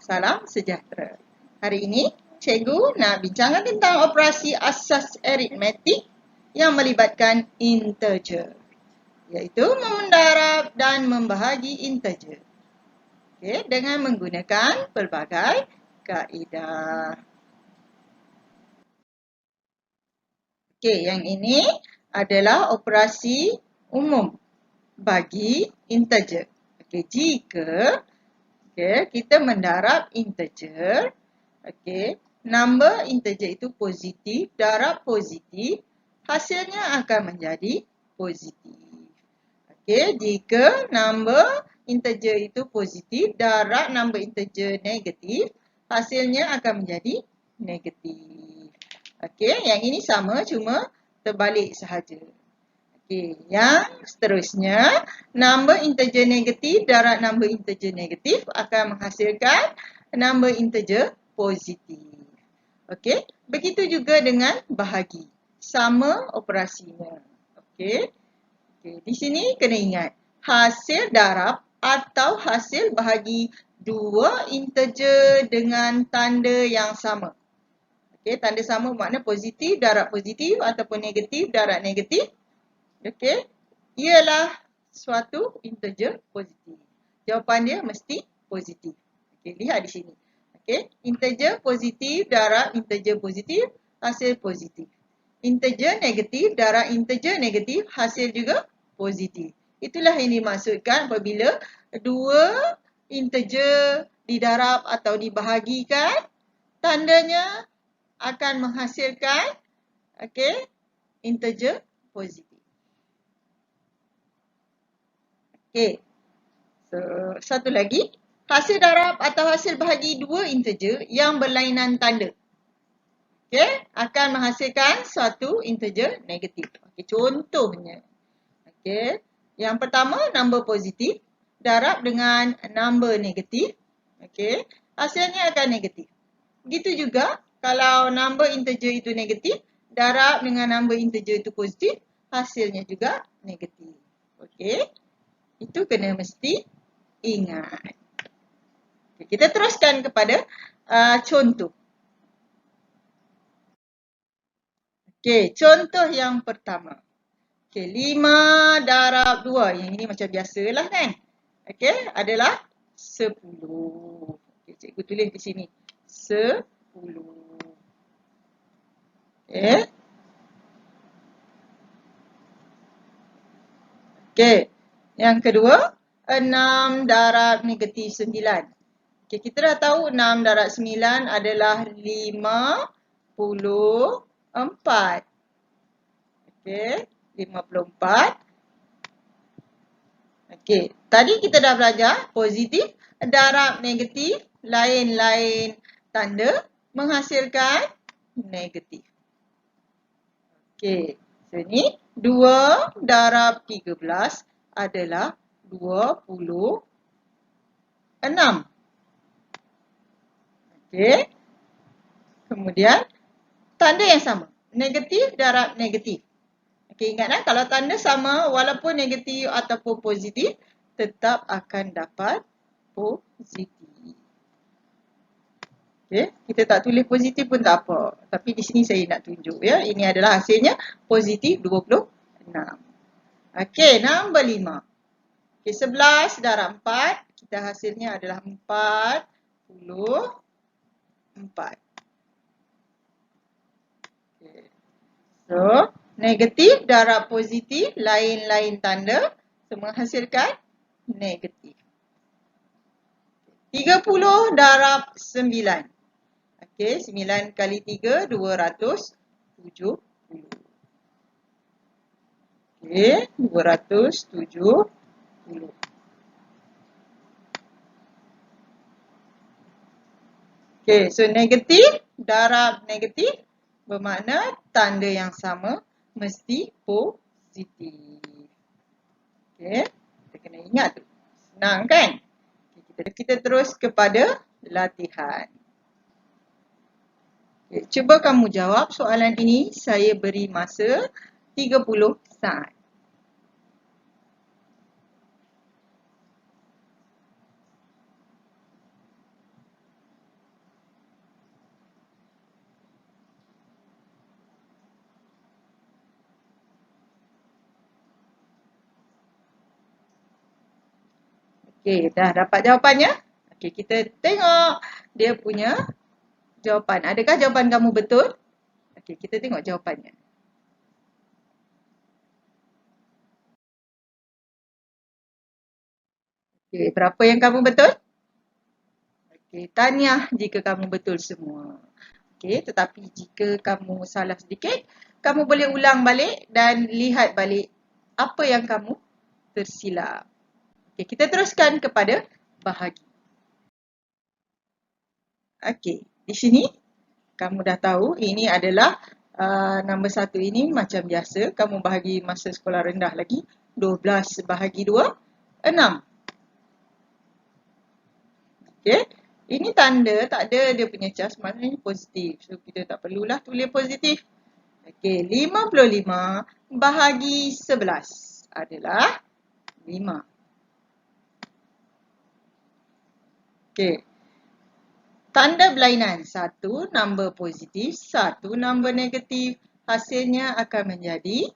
Salam sejahtera. Hari ini, cikgu nak bincangkan tentang operasi asas aritmetik yang melibatkan integer, iaitu mendarab dan membahagi integer. Okay, dengan menggunakan pelbagai kaedah. Okay, yang ini adalah operasi umum bagi integer. Okay, jika kita mendarab integer, number integer itu positif, darab positif, hasilnya akan menjadi positif. Jika number integer itu positif, darab number integer negatif, hasilnya akan menjadi negatif. Yang ini sama, cuma terbalik sahaja. Yang seterusnya, number integer negatif, darab number integer negatif akan menghasilkan number integer positif. Begitu juga dengan bahagi. Sama operasinya. Di sini kena ingat, hasil darab atau hasil bahagi dua integer dengan tanda yang sama. Tanda sama makna positif, darab positif ataupun negatif, darab negatif. Ialah suatu integer positif. Jawapan dia mesti positif. Lihat di sini. Integer positif, darab integer positif, hasil positif. Integer negatif, darab integer negatif, hasil juga positif. Itulah yang dimaksudkan apabila dua integer didarab atau dibahagikan, tandanya akan menghasilkan integer positif. Satu lagi, hasil darab atau hasil bahagi dua integer yang berlainan tanda akan menghasilkan satu integer negatif. Contohnya, yang pertama number positif darab dengan number negatif, hasilnya akan negatif. Begitu juga kalau number integer itu negatif, darab dengan number integer itu positif, hasilnya juga negatif. Itu kena mesti ingat. Kita teruskan kepada contoh. Contoh yang pertama. 5 darab 2. Yang ini macam biasalah kan. Adalah 10. Cikgu tulis di sini. 10. Yang kedua, 6 darab negatif 9. Kita dah tahu 6 darab 9 adalah 54. 54. Tadi kita dah belajar positif, darab negatif, lain-lain tanda menghasilkan negatif. So ni 2 darab 13 adalah 26. Kemudian tanda yang sama, negatif darab negatif. Ingatlah kalau tanda sama walaupun negatif ataupun positif tetap akan dapat positif. Kita tak tulis positif pun tak apa. Tapi di sini saya nak tunjuk ya. Ini adalah hasilnya positif 26. Nombor 5. 11 darab 4. Kita hasilnya adalah 44. So, negatif darab positif, lain-lain tanda, menghasilkan negatif. 30 darab 9. 9 kali 3, 270. 270. So negatif darab negatif bermakna tanda yang sama mesti positif. Kita kena ingat tu. Senang kan? Kita terus kepada latihan. Cuba kamu jawab soalan ini. Saya beri masa 30 saat. Okey, dah dapat jawapannya? Okey, kita tengok dia punya jawapan. Adakah jawapan kamu betul? Okey, kita tengok jawapannya. Okey, berapa yang kamu betul? Okey, tahniah jika kamu betul semua. Okey, tetapi jika kamu salah sedikit, kamu boleh ulang balik dan lihat balik apa yang kamu tersilap. Okey, kita teruskan kepada bahagi. Okey, di sini kamu dah tahu ini adalah nombor 1 ini macam biasa. Kamu bahagi masa sekolah rendah lagi. 12 bahagi 2, 6. Okey. Ini tanda tak ada dia punya cas, maknanya positif. So kita tak perlulah tulis positif. Okey, 55 bahagi 11 adalah 5. Okey. Tanda berlainan, satu nombor positif, satu nombor negatif. Hasilnya akan menjadi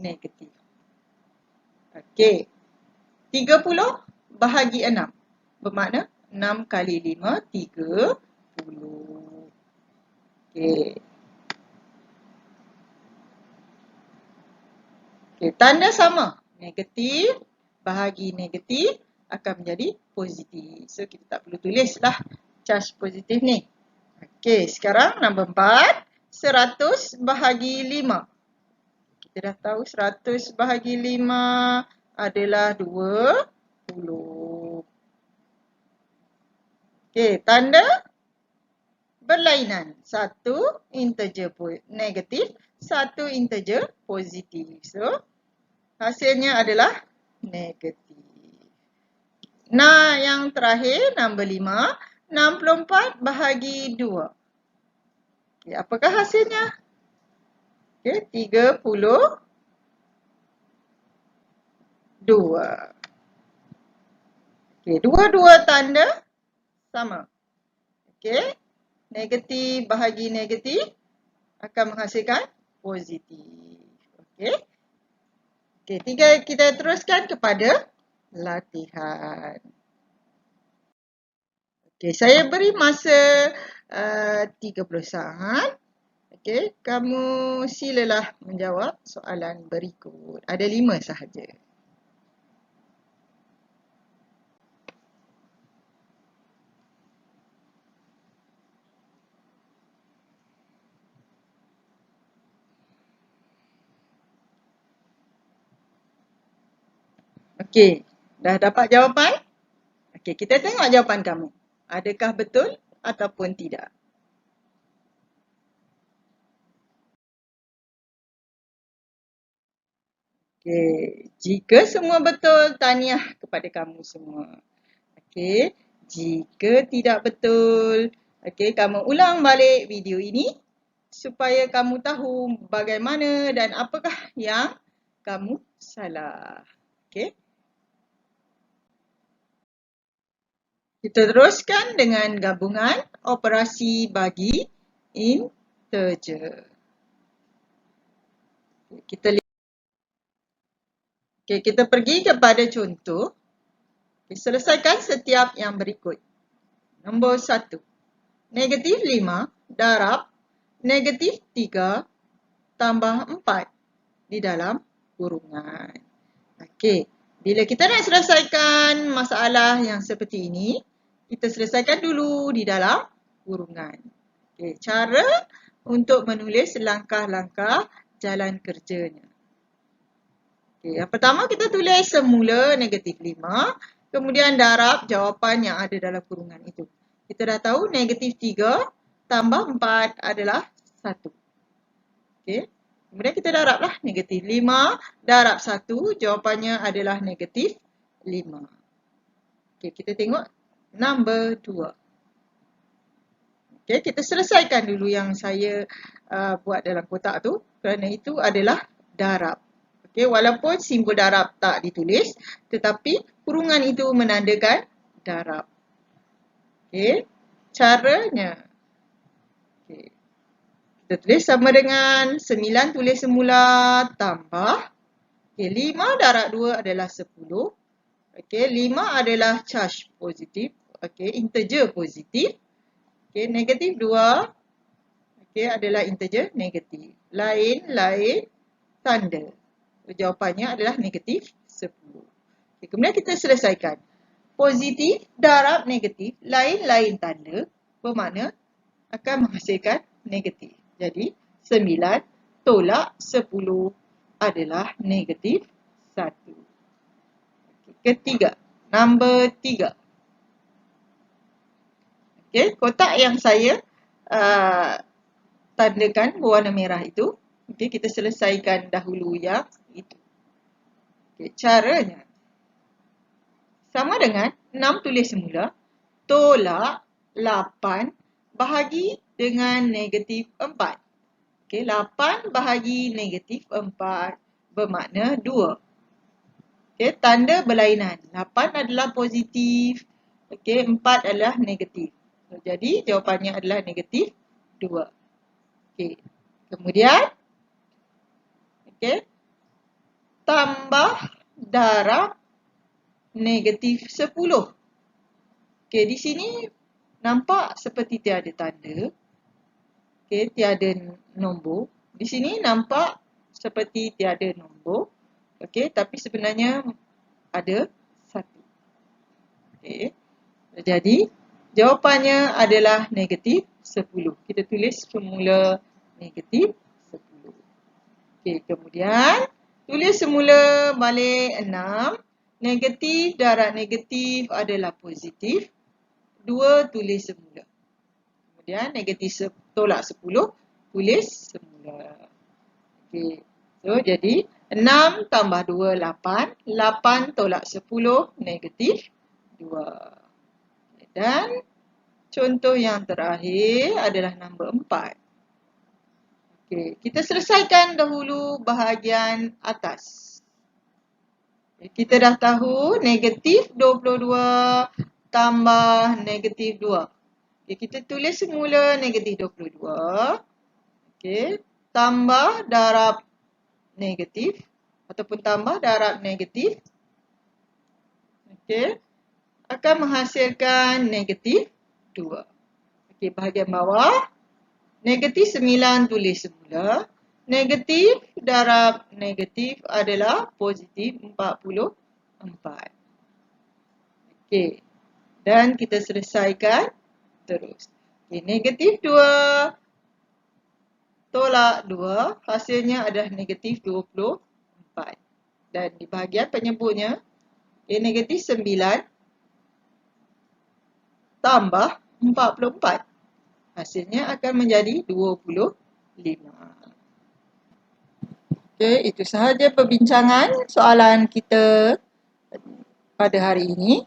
negatif. Okey. 30 bahagi 6. Bermakna 6 kali 5, 30. Okey. Okey, tanda sama. Negatif bahagi negatif akan menjadi positif. So, kita tak perlu tulislah cas positif ni. Okey, sekarang nombor 4. 100 bahagi 5. Kita dah tahu 100 bahagi 5 adalah 20. Okey, tanda berlainan. Satu integer negatif, satu integer positif. So, hasilnya adalah negatif. Nah, yang terakhir, nombor 5. 64 bahagi 2. Okay, apakah hasilnya? Okay, 32. Okay, dua-dua tanda sama. Okay, negatif bahagi negatif akan menghasilkan positif. Okay. Okay, kita teruskan kepada latihan. Okay, saya beri masa 30 saat. Okay, kamu silalah menjawab soalan berikut. Ada 5 sahaja. Okey, dah dapat jawapan? Okey, kita tengok jawapan kamu. Adakah betul ataupun tidak? Okey, jika semua betul, tahniah kepada kamu semua. Okey, jika tidak betul, okey, kamu ulang balik video ini supaya kamu tahu bagaimana dan apakah yang kamu salah. Okey. Kita teruskan dengan gabungan operasi bagi integer. Kita pergi kepada contoh. Selesaikan setiap yang berikut. Nombor 1. Negatif 5 darab negatif 3 tambah 4 di dalam kurungan. Okey, bila kita nak selesaikan masalah yang seperti ini, kita selesaikan dulu di dalam kurungan. Okey, cara untuk menulis langkah-langkah jalan kerjanya. Okay, yang pertama kita tulis semula negatif 5, kemudian darab jawapan yang ada dalam kurungan itu. Kita dah tahu negatif 3 tambah 4 adalah 1. Okay. Kemudian kita darablah negatif 5 darab 1, jawapannya adalah negatif 5. Okay, kita tengok nombor 2. Okay, kita selesaikan dulu yang saya buat dalam kotak tu, kerana itu adalah darab. Okay, walaupun simbol darab tak ditulis, tetapi kurungan itu menandakan darab. Okay, caranya. Okay. Kita tulis sama dengan 9 tulis semula tambah. Okay, 5 darab 2 adalah 10. Okey, 5 adalah charge positif. Okey, integer positif. Okey, negatif 2. Okey, adalah integer negatif. Lain tanda. Jawapannya adalah negatif 10. Okay, kemudian kita selesaikan. Positif darab negatif, lain tanda, bermakna akan menghasilkan negatif. Jadi, 9 tolak 10 adalah negatif 1. Okay, ketiga, number 3. Okay, kotak yang saya tandakan berwarna merah itu, okay, kita selesaikan dahulu yang itu. Okay, caranya sama dengan 6 tulis semula tolak 8 bahagi dengan negatif 4. Okay, 8 bahagi negatif 4 bermakna 2. Okay, tanda berlainan. 8 adalah positif. Okay, 4 adalah negatif. So, jadi jawapannya adalah negatif 2. Okay, kemudian okay, tambah darab negatif 10. Okey, di sini nampak seperti tiada tanda. Okey, tiada nombor. Di sini nampak seperti tiada nombor. Okey, tapi sebenarnya ada 1. Okey. Jadi, jawapannya adalah negatif 10. Kita tulis semula negatif 10. Okey, kemudian tulis semula balik 6. Negatif darab negatif adalah positif. 2 tulis semula. Kemudian negatif tolak 10 tulis semula. Okey. So jadi 6 tambah 2 8. 8 tolak 10 negatif 2. Dan contoh yang terakhir adalah nombor 4. Okey, kita selesaikan dahulu bahagian atas. Kita dah tahu negatif 22 tambah negatif 2. Okay, kita tulis semula negatif 22. Okay, tambah darab negatif ataupun tambah darab negatif. Okay, akan menghasilkan negatif 2. Okay, bahagian bawah. Negatif 9 tulis semula. Negatif darab negatif adalah positif 44. Okey. Dan kita selesaikan terus. Okey, negatif 2 tolak 2 hasilnya adalah negatif 24. Dan di bahagian penyebutnya, okay, negatif 9 tambah 44. Hasilnya akan menjadi 25. Okey, itu sahaja perbincangan soalan kita pada hari ini.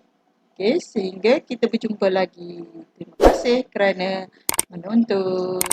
Okey, sehingga kita berjumpa lagi. Terima kasih kerana menonton.